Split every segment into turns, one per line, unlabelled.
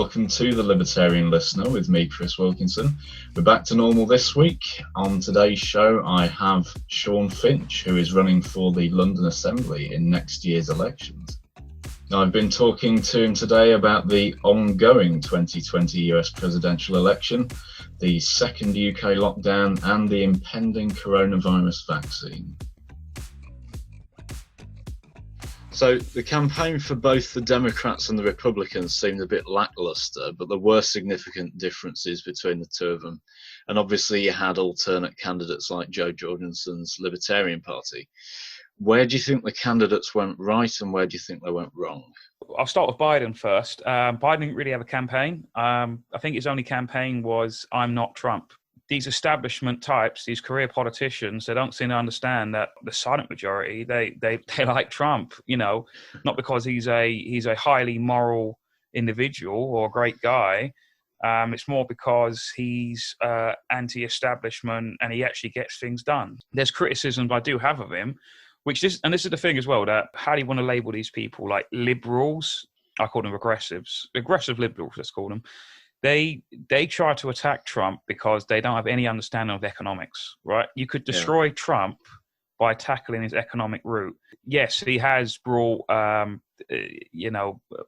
welcome to the Libertarian Listener with me, Chris Wilkinson. We're back to normal this week. On today's show, I have Sean Finch, who is running for the London Assembly in next year's elections. Now, I've been talking to him today about the ongoing 2020 US presidential election, the second UK lockdown, and the impending coronavirus vaccine. So the campaign for both the Democrats and the Republicans seemed a bit lackluster, but there were significant differences between the two of them. And obviously you had alternate candidates like Joe Jorgensen's Libertarian Party. Where do you think the candidates went right and where do you think they went wrong?
I'll start with Biden first. Biden didn't really have a campaign. I think his only campaign was, "I'm not Trump." These establishment types, these career politicians, they don't seem to understand that the silent majority, they like Trump, you know, not because he's a highly moral individual or a great guy. It's more because he's anti-establishment and he actually gets things done. There's criticisms I do have of him, and this is the thing as well, that how do you want to label these people? Like liberals, I call them aggressive liberals, let's call them. They try to attack Trump because they don't have any understanding of economics, right? You could destroy Trump by tackling his economic route. Yes, he has brought, the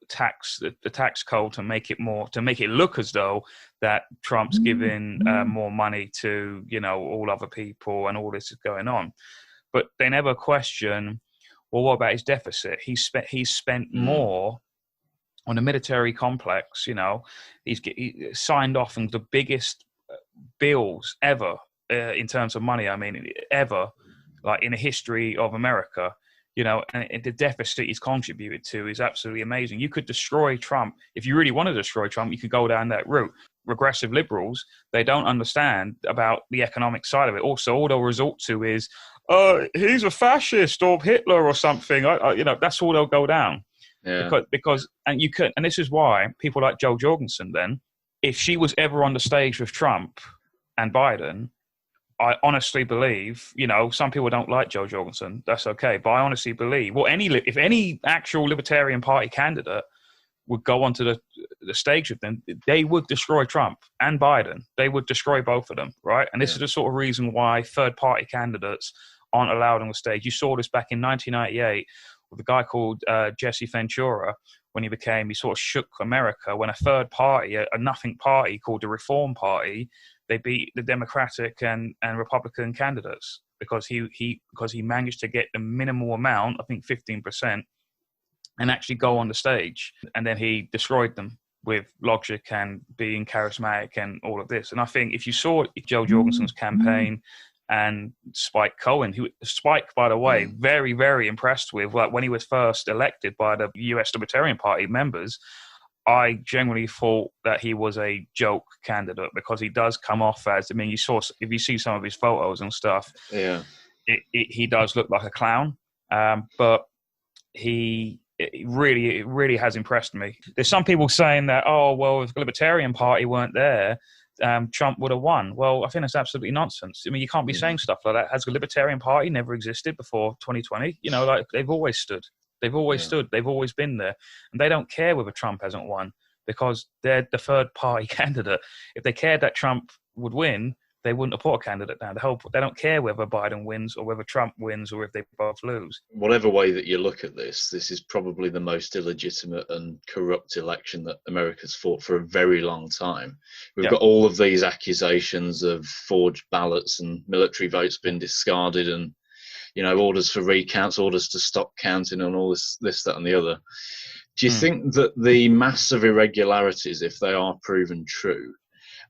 tax code to make it look as though that Trump's giving more money to, all other people and all this is going on. But they never question, well, what about his deficit? He's spent more on a military complex. He signed off on the biggest bills ever in terms of money. I mean, ever, like in the history of America. And the deficit he's contributed to is absolutely amazing. You could destroy Trump. If you really want to destroy Trump, you could go down that route. Regressive liberals, they don't understand about the economic side of it. Also, all they'll resort to is, he's a fascist or Hitler or something. That's all they'll go down. Yeah. Because this is why people like Joe Jorgensen, then, if she was ever on the stage with Trump and Biden, I honestly believe, some people don't like Joe Jorgensen, that's okay, but I honestly believe, if any actual Libertarian Party candidate would go onto the stage with them, they would destroy Trump and Biden. They would destroy both of them, right? And this is the sort of reason why third-party candidates aren't allowed on the stage. You saw this back in 1998 with a guy called Jesse Ventura. When he sort of shook America when a third party, a nothing party called the Reform Party, they beat the Democratic and Republican candidates because he managed to get the minimal amount, I think 15%, and actually go on the stage. And then he destroyed them with logic and being charismatic and all of this. And I think if you saw Joe Jorgensen's campaign and Cohen, Spike, by the way, very, very impressed with, like, when he was first elected by the US Libertarian Party members, I genuinely thought that he was a joke candidate because he does come off as, if you see some of his photos and stuff, he does look like a clown. But it really has impressed me. There's some people saying that, if the Libertarian Party weren't there, Trump would have won. Well, I think that's absolutely nonsense. I mean, you can't be saying stuff like that. Has the Libertarian Party never existed before 2020? They've always stood. They've always stood. They've always been there. And they don't care whether Trump hasn't won because they're the third party candidate. If they cared that Trump would win, they wouldn't have put a candidate down. They don't care whether Biden wins or whether Trump wins or if they both lose.
Whatever way that you look at this is probably the most illegitimate and corrupt election that America's fought for a very long time. We've got all of these accusations of forged ballots and military votes being discarded and, orders for recounts, orders to stop counting and all this, that and the other. Do you think that the massive irregularities, if they are proven true,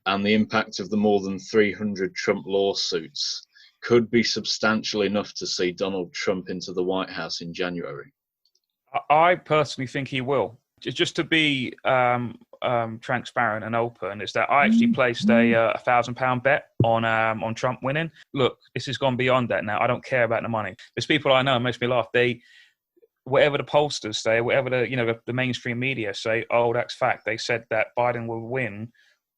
and the impact of the more than 300 Trump lawsuits could be substantial enough to see Donald Trump into the White House in January?
I personally think he will. Just to be transparent and open, is that I actually placed a £1,000 bet on Trump winning. Look, this has gone beyond that now. I don't care about the money. There's people I know, it makes me laugh. Whatever the pollsters say, whatever the mainstream media say, that's fact. They said that Biden will win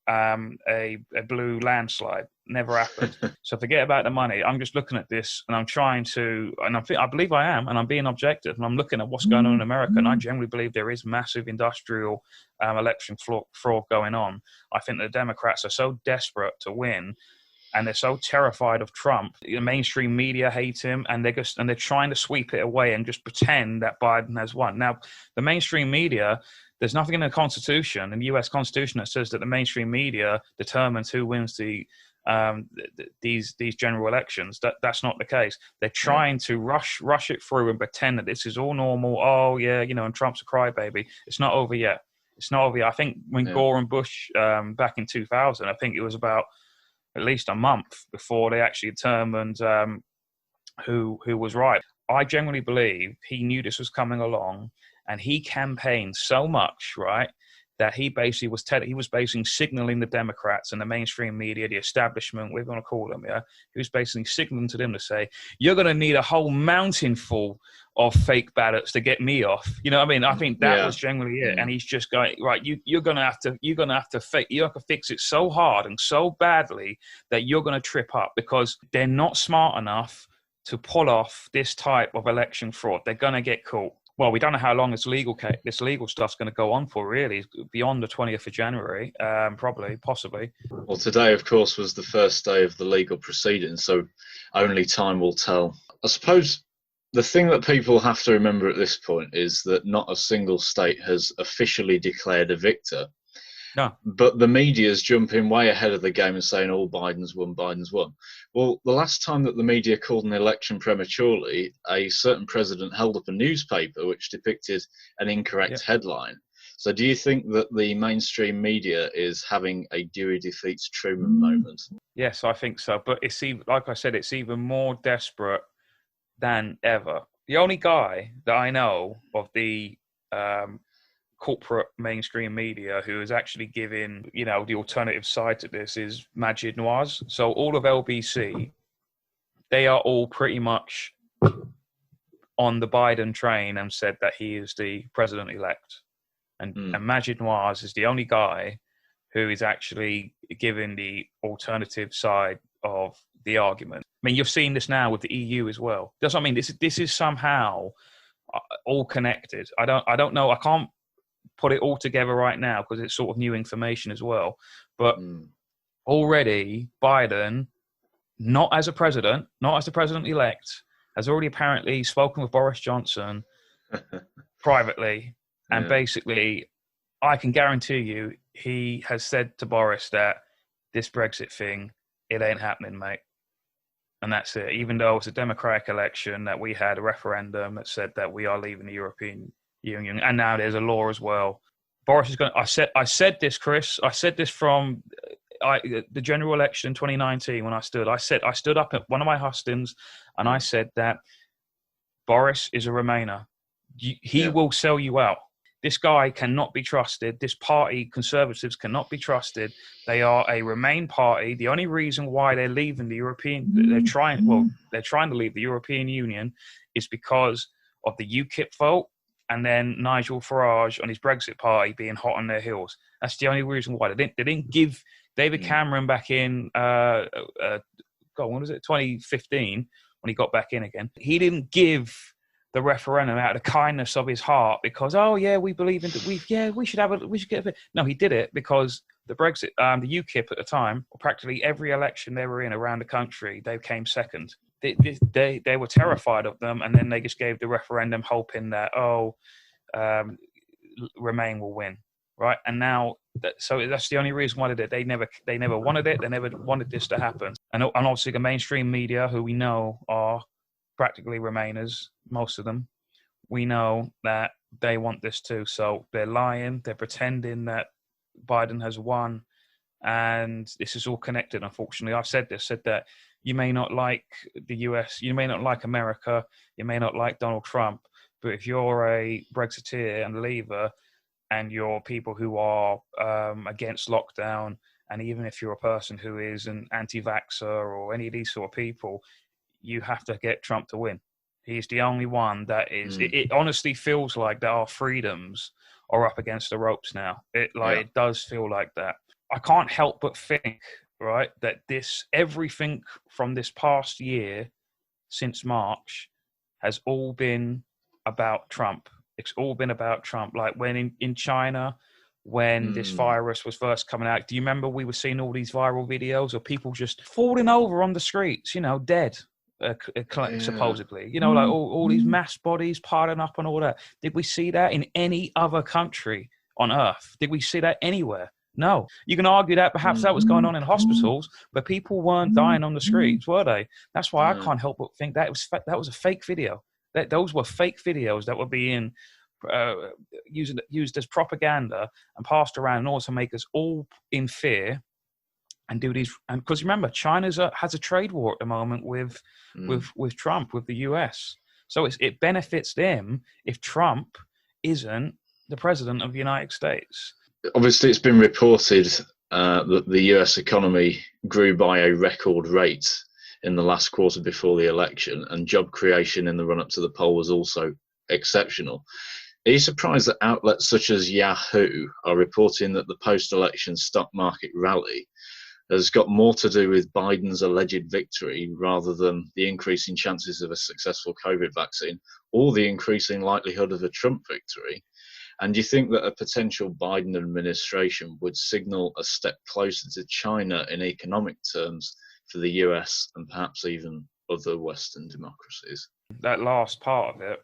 a blue landslide. Never happened. So forget about the money. I'm just looking at this, and I'm trying to, and I believe I am, and I'm being objective, and I'm looking at what's going on in America, and I generally believe there is massive industrial election fraud going on. I think the Democrats are so desperate to win, and they're so terrified of Trump. The mainstream media hate him, and they're trying to sweep it away and just pretend that Biden has won. Now, the mainstream media, there's nothing in the Constitution, in the U.S. Constitution, that says that the mainstream media determines who wins these general elections. That's not the case. They're trying to rush it through and pretend that this is all normal. Oh yeah, and Trump's a crybaby. It's not over yet. It's not over yet. I think when Gore and Bush back in 2000, I think it was about at least a month before they actually determined who was right. I genuinely believe he knew this was coming along, and he campaigned so much, right, that he basically was basically signaling the Democrats and the mainstream media, the establishment, we're going to call them, he was basically signaling to them to say, you're going to need a whole mountain full of fake ballots to get me off. You know what I mean? I think that was generally it. And he's just going, right, you're going to have to fix it so hard and so badly that you're going to trip up, because they're not smart enough to pull off this type of election fraud. They're going to get caught. Well, we don't know how long this legal stuff's going to go on for, really, beyond the 20th of January, possibly.
Well, today, of course, was the first day of the legal proceedings, so only time will tell. I suppose the thing that people have to remember at this point is that not a single state has officially declared a victor.
No.
But the media's jumping way ahead of the game and saying, oh, Biden's won. Well, the last time that the media called an election prematurely, a certain president held up a newspaper which depicted an incorrect headline. So do you think that the mainstream media is having a Dewey Defeats Truman moment?
Yes, I think so. But it's even, like I said, it's even more desperate than ever. The only guy that I know of the corporate mainstream media who is actually giving, the alternative side to this is Maajid Nawaz. So all of LBC, they are all pretty much on the Biden train and said that he is the president-elect. And Maajid Nawaz is the only guy who is actually giving the alternative side of the argument. I mean, you've seen this now with the EU as well. That's what I mean. This is somehow all connected. I don't know. I can't put it all together right now because it's sort of new information as well. But already Biden, not as the president-elect, has already apparently spoken with Boris Johnson privately. And basically, I can guarantee you, he has said to Boris that this Brexit thing, it ain't happening, mate. And that's it. Even though it's a democratic election, that we had a referendum that said that we are leaving the European Union, and now there's a law as well. Boris is going. I said this, Chris. I said this from the general election in 2019 when I stood up at one of my hustings, and I said that Boris is a Remainer. He will sell you out. This guy cannot be trusted. This party, Conservatives, cannot be trusted. They are a Remain party. The only reason why they're leaving they're trying to leave the European Union is because of the UKIP vote, and then Nigel Farage on his Brexit Party being hot on their heels. That's the only reason why. They didn't give David Cameron back in, when was it, 2015, when he got back in again. He didn't give the referendum out of the kindness of his heart because, we believe in we should get a bit. No, he did it because the Brexit, the UKIP at the time, practically every election they were in around the country, they came second. They were terrified of them, and then they just gave the referendum hoping that Remain will win, right? And now, so that's the only reason why they did it. They never wanted it. They never wanted this to happen. And obviously the mainstream media, who we know are practically Remainers, most of them, we know that they want this too. So they're lying. They're pretending that Biden has won, and this is all connected. Unfortunately, I've said that. You may not like the US, you may not like America, you may not like Donald Trump, but if you're a Brexiteer and Leaver, and you're people who are against lockdown, and even if you're a person who is an anti-vaxxer or any of these sort of people, you have to get Trump to win. He's the only one that is. It honestly feels like that our freedoms are up against the ropes now. It does feel like that. I can't help but think, right, that everything from this past year since March has all been about Trump. It's all been about Trump. Like when in China, when this virus was first coming out, do you remember we were seeing all these viral videos of people just falling over on the streets, dead, supposedly, like all these mass bodies piling up and all that. Did we see that in any other country on earth? Did we see that anywhere? No. You can argue that perhaps that was going on in hospitals, but people weren't dying on the streets, were they? That's why I can't help but think that was a fake video. That those were fake videos that were being used as propaganda and passed around in order to make us all in fear and do these. And because remember, China has a trade war at the moment with Trump, with the US. So it benefits them if Trump isn't the president of the United States.
Obviously, it's been reported that the US economy grew by a record rate in the last quarter before the election, and job creation in the run-up to the poll was also exceptional. Are you surprised that outlets such as Yahoo are reporting that the post-election stock market rally has got more to do with Biden's alleged victory rather than the increasing chances of a successful COVID vaccine or the increasing likelihood of a Trump victory? And do you think that a potential Biden administration would signal a step closer to China in economic terms for the US and perhaps even other Western democracies?
That last part of it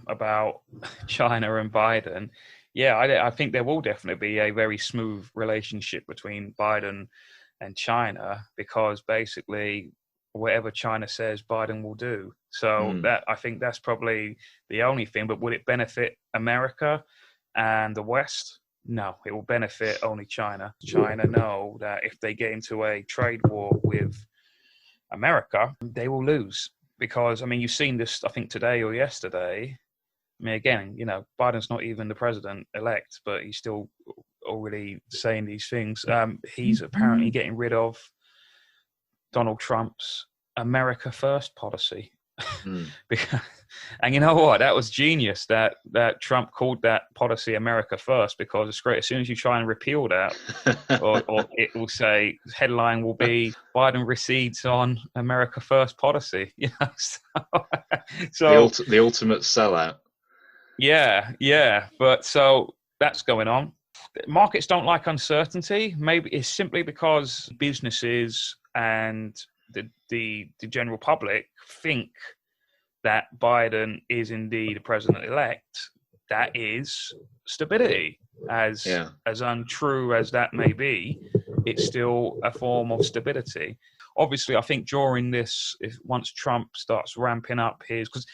about China and Biden, I think there will definitely be a very smooth relationship between Biden and China, because basically whatever China says, Biden will do. So that, I think that's probably the only thing. But would it benefit America and the West? No, it will benefit only China. China know that if they get into a trade war with America, they will lose. Because, I mean, you've seen this, I think, today or yesterday. I mean, again, Biden's not even the president-elect, but he's still already saying these things. He's apparently getting rid of Donald Trump's America First policy. And you know what? That was genius that Trump called that policy America First, because it's great. As soon as you try and repeal that, or it will say, headline will be Biden recedes on America First policy. So
the ultimate sellout.
Yeah. But so that's going on. Markets don't like uncertainty. Maybe it's simply because businesses and the general public think that Biden is indeed a president-elect. That is stability. As untrue as that may be, it's still a form of stability. Obviously, I think during this, once Trump starts ramping up because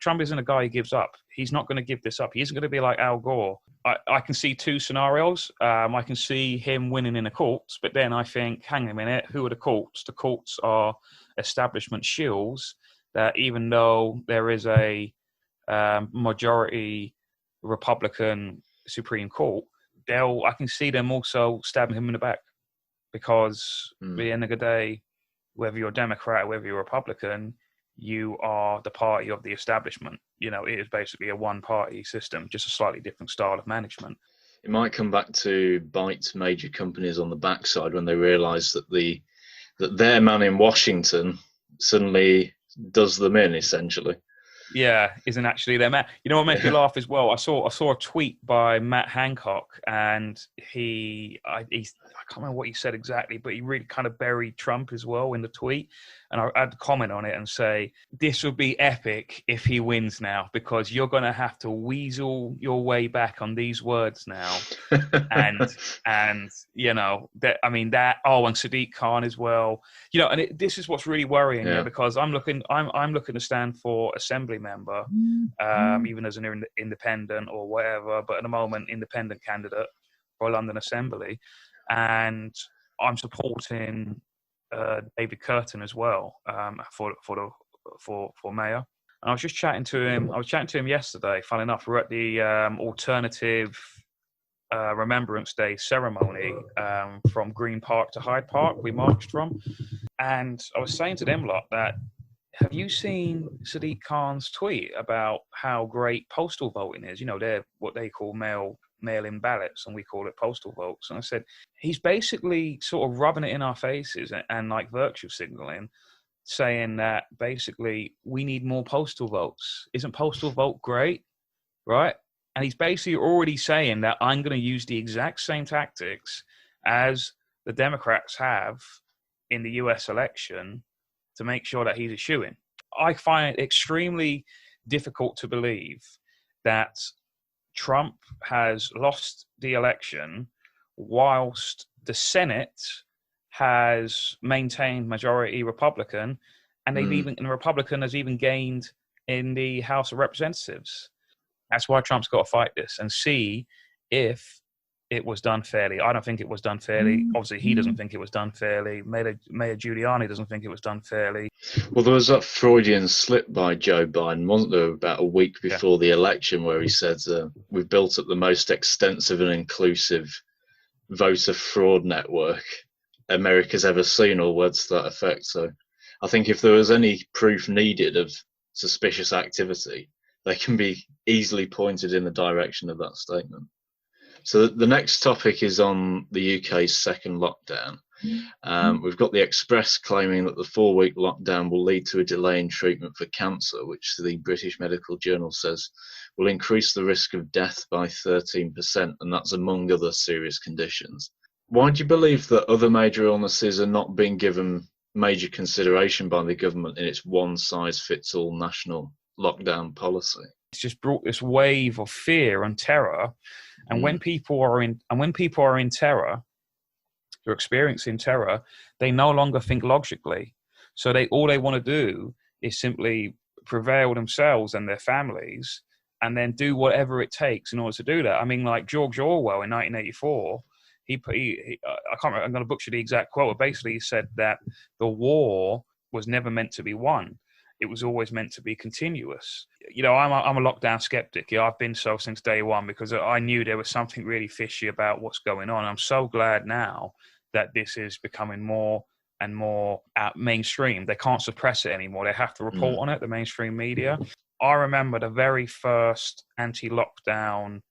Trump isn't a guy who gives up. He's not going to give this up. He isn't going to be like Al Gore. I can see two scenarios. I can see him winning in the courts, but then I think, hang on a minute, who are the courts? The courts are establishment shills that, even though there is a majority Republican Supreme Court, I can see them also stabbing him in the back, because at the end of the day, whether you're a Democrat or whether you're a Republican, you are the party of the establishment. It is basically a one-party system, just a slightly different style of management.
It might come back to bite major companies on the backside when they realise that their man in Washington suddenly does them in, essentially.
Yeah, isn't actually their man. You know what made me laugh as well? I saw a tweet by Matt Hancock, and I can't remember what he said exactly, but he really kind of buried Trump as well in the tweet. And I had to comment on it and say, this would be epic if he wins now, because you're going to have to weasel your way back on these words now. and and Sadiq Khan as well. This is what's really worrying me, because I'm looking to stand for assembly member, even as an independent or whatever, but at the moment, independent candidate for London Assembly. And I'm supporting David Curtin as well for mayor. And I was just chatting to him. I was chatting to him yesterday. Fun enough, we're at the alternative Remembrance Day ceremony from Green Park to Hyde Park. We marched from, and I was saying to them lot that, have you seen Sadiq Khan's tweet about how great postal voting is? They're what they call mail mail-in ballots, and we call it postal votes. And I said, he's basically sort of rubbing it in our faces and like virtue signaling, saying that basically we need more postal votes. Isn't postal vote great? Right? And he's basically already saying that I'm going to use the exact same tactics as the Democrats have in the US election to make sure that he's a shoo-in. I find it extremely difficult to believe that Trump has lost the election whilst the Senate has maintained majority Republican, and the Republican has even gained in the House of Representatives. That's why Trump's got to fight this and see if it was done fairly. I don't think it was done fairly. Obviously, he doesn't think it was done fairly. Mayor Giuliani doesn't think it was done fairly.
Well, there was that Freudian slip by Joe Biden, wasn't there, about a week before the election, where he said, we've built up the most extensive and inclusive voter fraud network America's ever seen, or words to that effect. So I think if there was any proof needed of suspicious activity, they can be easily pointed in the direction of that statement. So the next topic is on the UK's second lockdown. We've got the Express claiming that the 4-week lockdown will lead to a delay in treatment for cancer, which the British Medical Journal says will increase the risk of death by 13%, and that's among other serious conditions. Why do you believe that other major illnesses are not being given major consideration by the government in its one-size-fits-all national lockdown policy?
It's just brought this wave of fear and terror, and when people are in terror, they're experiencing terror, they no longer think logically. So all they want to do is simply prevail themselves and their families, and then do whatever it takes in order to do that. I mean, like George Orwell in 1984, I can't remember, I'm going to butcher the exact quote, but basically he said that the war was never meant to be won. It was always meant to be continuous. You know, I'm a lockdown skeptic. Yeah, I've been so since day one, because I knew there was something really fishy about what's going on. I'm so glad now that this is becoming more and more mainstream. They can't suppress it anymore. They have to report on it, the mainstream media. I remember the very first anti-lockdown,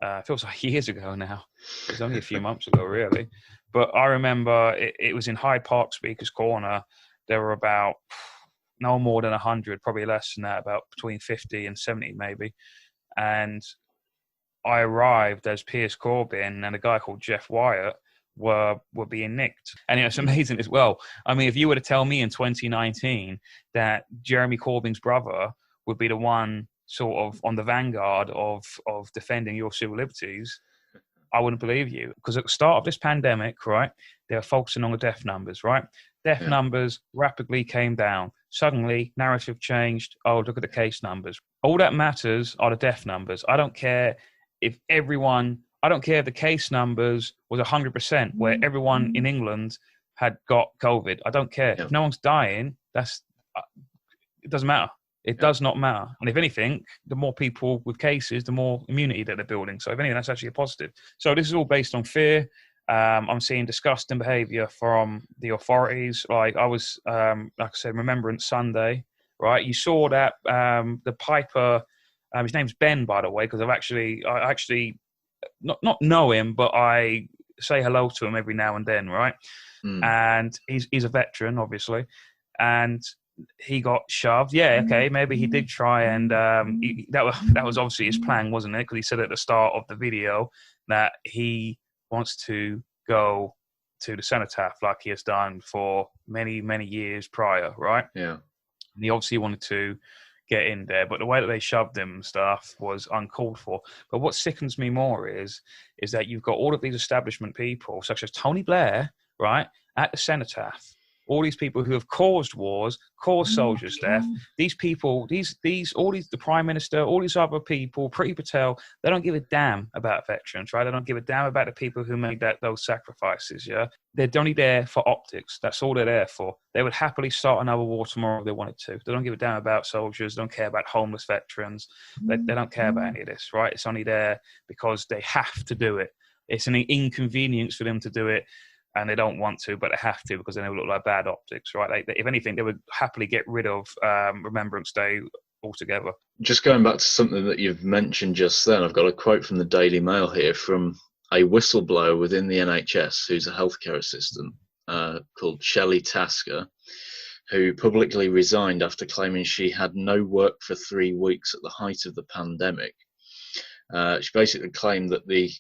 it feels like years ago now. It was only a few months ago, really. But I remember it was in Hyde Park Speaker's Corner. There were about no more than 100, probably less than that, about between 50 and 70 maybe. And I arrived as Piers Corbyn and a guy called Jeff Wyatt were being nicked. And it's amazing as well. I mean, if you were to tell me in 2019 that Jeremy Corbyn's brother would be the one sort of on the vanguard of defending your civil liberties, I wouldn't believe you. Because at the start of this pandemic, right, they were focusing on the death numbers, right? Death numbers rapidly came down. Suddenly, narrative changed. Oh, look at the case numbers. All that matters are the death numbers. I don't care if the case numbers was 100%, where everyone in England had got COVID. I don't care. If no one's dying, it doesn't matter. It does not matter. And if anything, the more people with cases, the more immunity that they're building. So if anything, that's actually a positive. So this is all based on fear. I'm seeing disgusting behaviour from the authorities. Like I was, like I said, Remembrance Sunday, right? You saw that the Piper, his name's Ben, by the way, because I actually not know him, but I say hello to him every now and then, right? And he's a veteran, obviously, and he got shoved. Yeah, okay, maybe he did try, and that was obviously his plan, wasn't it? Because he said at the start of the video that he wants to go to the cenotaph like he has done for many, many years prior, right?
Yeah.
And he obviously wanted to get in there, but the way that they shoved him and stuff was uncalled for. But what sickens me more is that you've got all of these establishment people, such as Tony Blair, right, at the cenotaph. All these people who have caused wars, caused soldiers' death. These people, the Prime Minister, all these other people, Priti Patel, they don't give a damn about veterans, right? They don't give a damn about the people who made those sacrifices, yeah? They're only there for optics. That's all they're there for. They would happily start another war tomorrow if they wanted to. They don't give a damn about soldiers. They don't care about homeless veterans. They don't care about any of this, right? It's only there because they have to do it. It's an inconvenience for them to do it. And they don't want to, but they have to, because then they would look like bad optics, right? If anything, they would happily get rid of Remembrance Day altogether.
Just going back to something that you've mentioned just then, I've got a quote from the Daily Mail here from a whistleblower within the NHS who's a healthcare assistant called Shelley Tasker, who publicly resigned after claiming she had no work for 3 weeks at the height of the pandemic. She basically claimed that the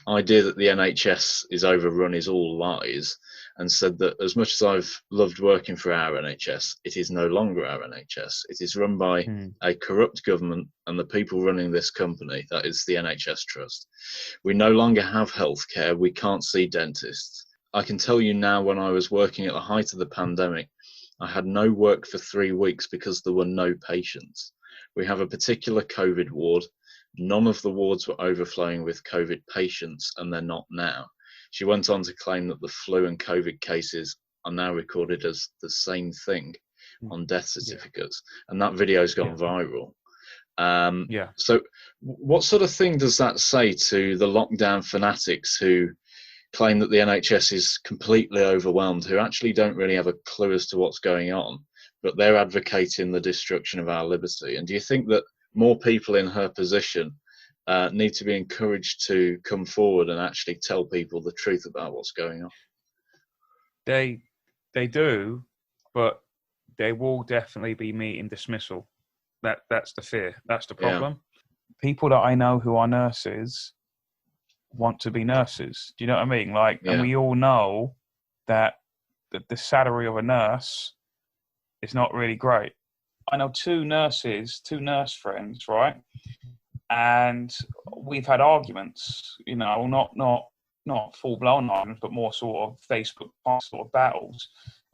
idea that the NHS is overrun is all lies, and said that as much as I've loved working for our NHS, it is no longer our NHS. It is run by a corrupt government and the people running this company, that is the NHS Trust. We no longer have healthcare. We can't see dentists. I can tell you now, when I was working at the height of the pandemic, I had no work for 3 weeks because there were no patients. We have a particular COVID ward. None of the wards were overflowing with COVID patients, and they're not now. She went on to claim that the flu and COVID cases are now recorded as the same thing on death certificates, and that video's gone viral. So what sort of thing does that say to the lockdown fanatics who claim that the NHS is completely overwhelmed, who actually don't really have a clue as to what's going on, but they're advocating the destruction of our liberty? And do you think that more people in her position need to be encouraged to come forward and actually tell people the truth about what's going on?
They do, but they will definitely be meeting dismissal. That's the fear. That's the problem. Yeah. People that I know who are nurses want to be nurses. Do you know what I mean? And we all know that the salary of a nurse is not really great. I know two nurse friends, right? And we've had arguments, not full blown arguments, but more sort of Facebook sort of battles.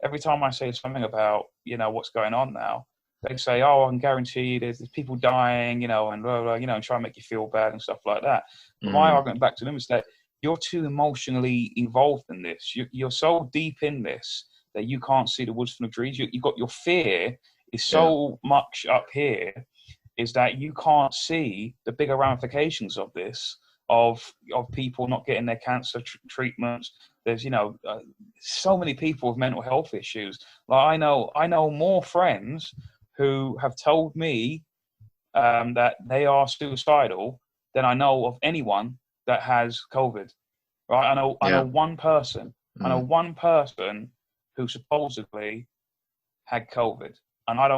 Every time I say something about, what's going on now, they say, "Oh, I can guarantee you there's people dying, and blah, blah, and try and make you feel bad and stuff like that." But my argument back to them is that you're too emotionally involved in this. You're so deep in this that you can't see the woods from the trees. You got your fear is so much up here, is that you can't see the bigger ramifications of this, of people not getting their cancer treatments. There's so many people with mental health issues. I know more friends who have told me that they are suicidal than I know of anyone that has COVID. Right? I know one person. I know one person who supposedly had COVID. And I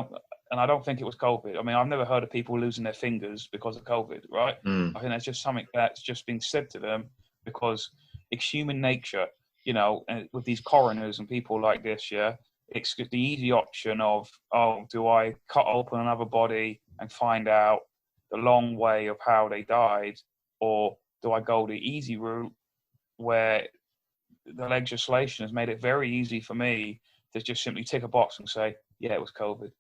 don't think it was COVID. I mean, I've never heard of people losing their fingers because of COVID, right? I think that's just something that's just been said to them because it's human nature, and with these coroners and people like this, it's the easy option of, do I cut open another body and find out the long way of how they died, or do I go the easy route where the legislation has made it very easy for me to just simply tick a box and say, yeah, it was COVID.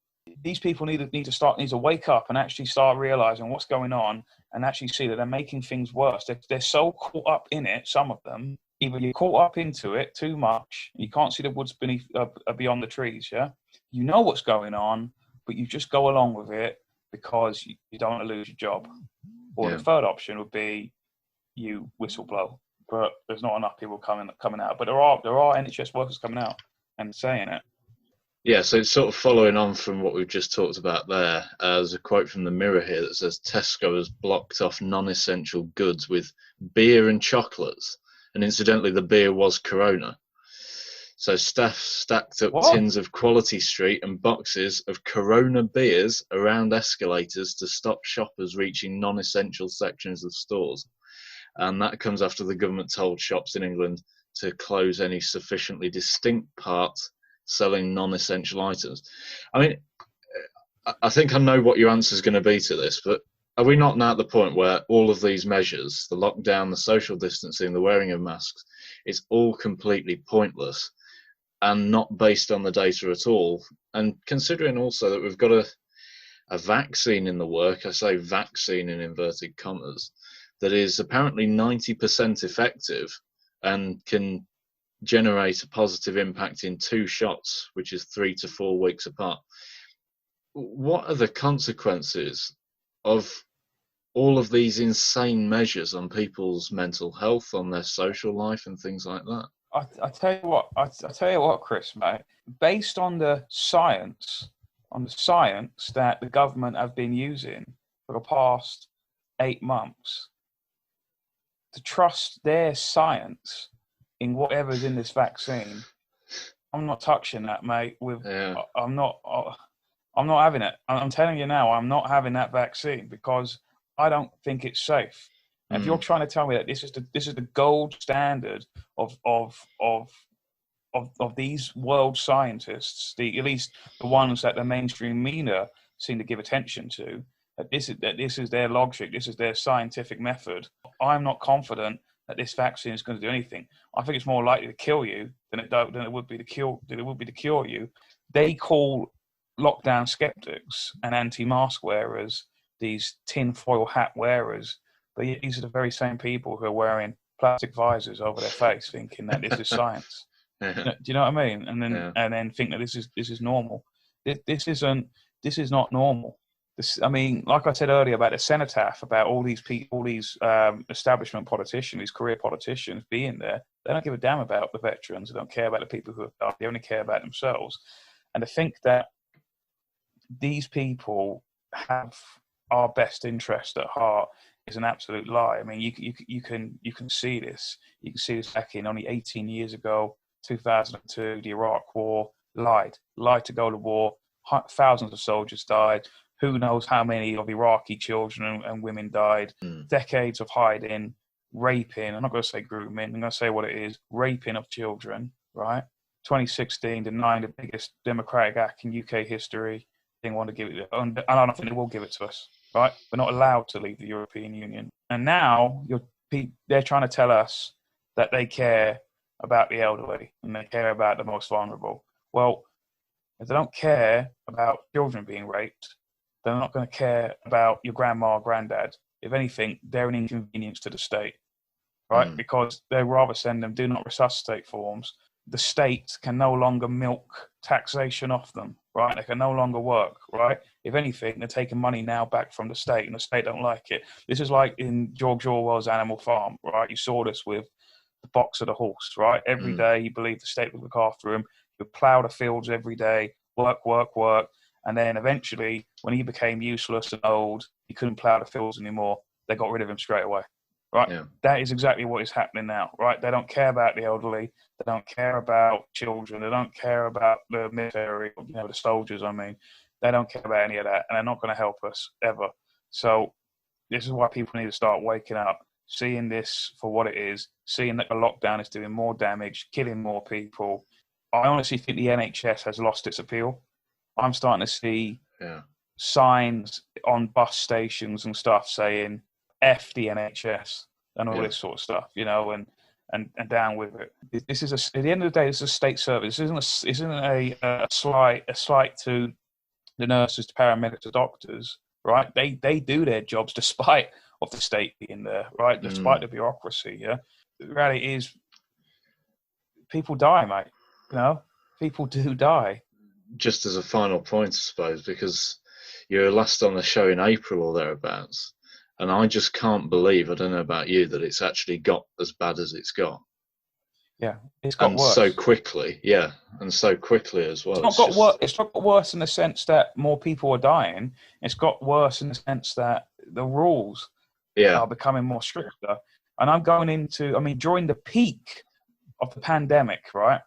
These people need to wake up and actually start realizing what's going on and actually see that they're making things worse. They're so caught up in it, some of them. Either you're caught up into it too much, you can't see the woods beyond the trees, You know what's going on, but you just go along with it because you don't want to lose your job. Or the third option would be you whistleblow. But there's not enough people coming out. But there are NHS workers coming out and saying it.
Yeah, so it's sort of following on from what we've just talked about there. There's a quote from the Mirror here that says Tesco has blocked off non-essential goods with beer and chocolates. And incidentally, the beer was Corona. So staff stacked up tins of Quality Street and boxes of Corona beers around escalators to stop shoppers reaching non-essential sections of stores. And that comes after the government told shops in England to close any sufficiently distinct parts selling non-essential items. I mean, I think I know what your answer is going to be to this, but are we not now at the point where all of these measures, the lockdown, the social distancing, the wearing of masks, it's all completely pointless and not based on the data at all? And considering also that we've got a vaccine in the work, I say vaccine in inverted commas, that is apparently 90% effective and can generate a positive impact in 2 shots, which is 3 to 4 weeks apart. What are the consequences of all of these insane measures on people's mental health, on their social life and things like that?
I tell you what, Chris, mate, based on the science on the science that the government have been using for the past 8 months, to trust their science in whatever's in this vaccine, I'm not touching that, mate. I'm not having it. I'm telling you now, I'm not having that vaccine because I don't think it's safe. And if you're trying to tell me that this is the gold standard of these world scientists, at least the ones that the mainstream media seem to give attention to, that this is their logic, this is their scientific method, I'm not confident that this vaccine is going to do anything. I think it's more likely to kill you than it would be to cure you. They call lockdown skeptics and anti-mask wearers these tinfoil hat wearers, but these are the very same people who are wearing plastic visors over their face, thinking that this is science. Do you know what I mean? And then think that this is normal. This is not normal. I mean, like I said earlier about the cenotaph, about all these people, all these establishment politicians, these career politicians being there, they don't give a damn about the veterans. They don't care about the people who have died. They only care about themselves. And to think that these people have our best interest at heart is an absolute lie. I mean, you can see this. You can see this back in only 18 years ago, 2002, the Iraq War. Lied to go to war. Thousands of soldiers died. Who knows how many of Iraqi children and women died. Decades of hiding, raping. I'm not going to say grooming. I'm going to say what it is: raping of children. Right? 2016, denying the biggest democratic act in UK history. They want to give it, and I don't think they will give it to us. Right? We're not allowed to leave the European Union. And now they're trying to tell us that they care about the elderly and they care about the most vulnerable. Well, if they don't care about children being raped, they're not going to care about your grandma or granddad. If anything, they're an inconvenience to the state, right? Because they rather send them do not resuscitate forms. The state can no longer milk taxation off them, right? They can no longer work, right? If anything, they're taking money now back from the state, and the state don't like it. This is like in George Orwell's Animal Farm, right? You saw this with the box of the horse, right? Every day he believed the state would look after him. He would plough the fields every day, work. And then eventually, when he became useless and old, he couldn't plough the fields anymore. They got rid of him straight away, right? Yeah. That is exactly what is happening now, right? They don't care about the elderly. They don't care about children. They don't care about the military, the soldiers, I mean. They don't care about any of that, and they're not going to help us ever. So this is why people need to start waking up, seeing this for what it is, seeing that the lockdown is doing more damage, killing more people. I honestly think the NHS has lost its appeal. I'm starting to see signs on bus stations and stuff saying F the NHS and all this sort of stuff, and down with it. This is at the end of the day, this is a state service. This isn't a slight to the nurses, to paramedics, to doctors, right? They do their jobs despite of the state being there, right? Despite the bureaucracy, yeah? The reality is people die, mate. People do die.
Just as a final point, I suppose, because you're last on the show in April or thereabouts, and I just can't believe, I don't know about you, that it's actually got as bad as it's got.
Yeah, it's got worse.
So quickly, and so quickly as well.
It's not got worse in the sense that more people are dying. It's got worse in the sense that the rules are becoming more stricter. And I'm going into, during the peak of the pandemic, right?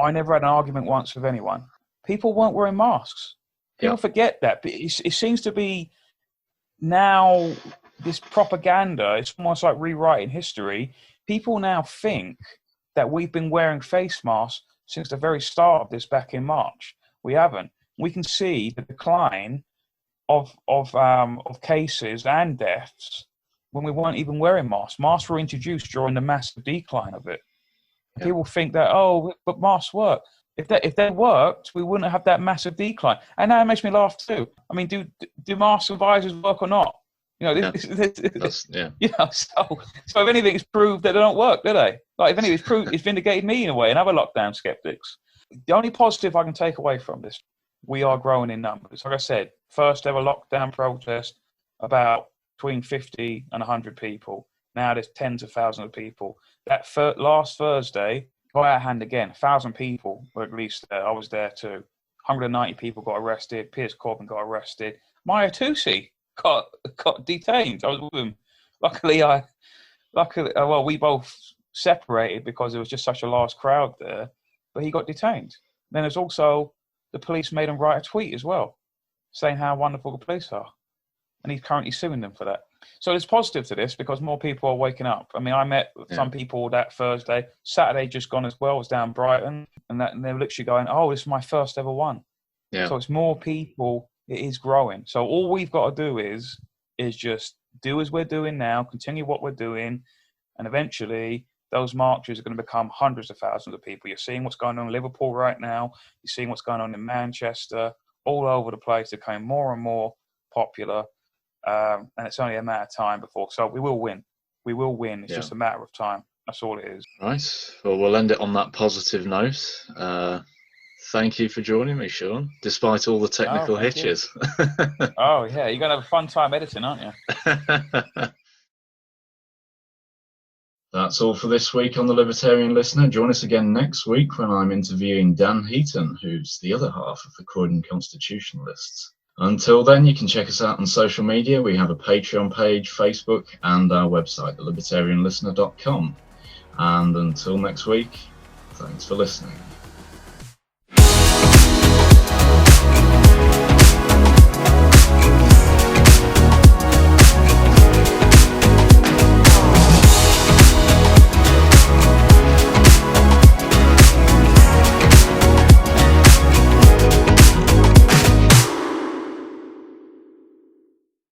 I never had an argument once with anyone. People weren't wearing masks. People forget that. But it seems to be now this propaganda. It's almost like rewriting history. People now think that we've been wearing face masks since the very start of this back in March. We haven't. We can see the decline of cases and deaths when we weren't even wearing masks. Masks were introduced during the massive decline of it. Yeah. People think that, but masks work. If they worked, we wouldn't have that massive decline. And now it makes me laugh too. I mean, do masks and visors work or not? So if anything, it's proved that they don't work, do they? Like, if anything, it's proved, it's vindicated me in a way, and other lockdown skeptics. The only positive I can take away from this, we are growing in numbers. Like I said, first ever lockdown protest, about between 50 and 100 people. Now there's tens of thousands of people. That last Thursday got out of hand again. 1,000 people were at least there. I was there too. 190 people got arrested. Piers Corbyn got arrested. Mahyar Tousi got detained. I was with him. Luckily, we both separated because there was just such a large crowd there. But he got detained. Then there's also the police made him write a tweet as well, saying how wonderful the police are, and he's currently suing them for that. So there's positive to this because more people are waking up. I mean, I met some people that Thursday, Saturday just gone as well. I was down Brighton, and they were literally going, "Oh, this is my first ever one." Yeah. So it's more people. It is growing. So all we've got to do is just do as we're doing now, continue what we're doing, and eventually those marches are going to become hundreds of thousands of people. You're seeing what's going on in Liverpool right now. You're seeing what's going on in Manchester. All over the place, they're becoming more and more popular. And it's only a matter of time before. So we will win. We will win. It's just a matter of time. That's all it is.
Right. Well, we'll end it on that positive note. Thank you for joining me, Sean, despite all the technical hitches.
Oh, yeah. You're going to have a fun time editing, aren't you?
That's all for this week on The Libertarian Listener. Join us again next week when I'm interviewing Dan Heaton, who's the other half of the Croydon Constitutionalists. Until then, you can check us out on social media. We have a Patreon page, Facebook, and our website, thelibertarianlistener.com. And until next week, thanks for listening.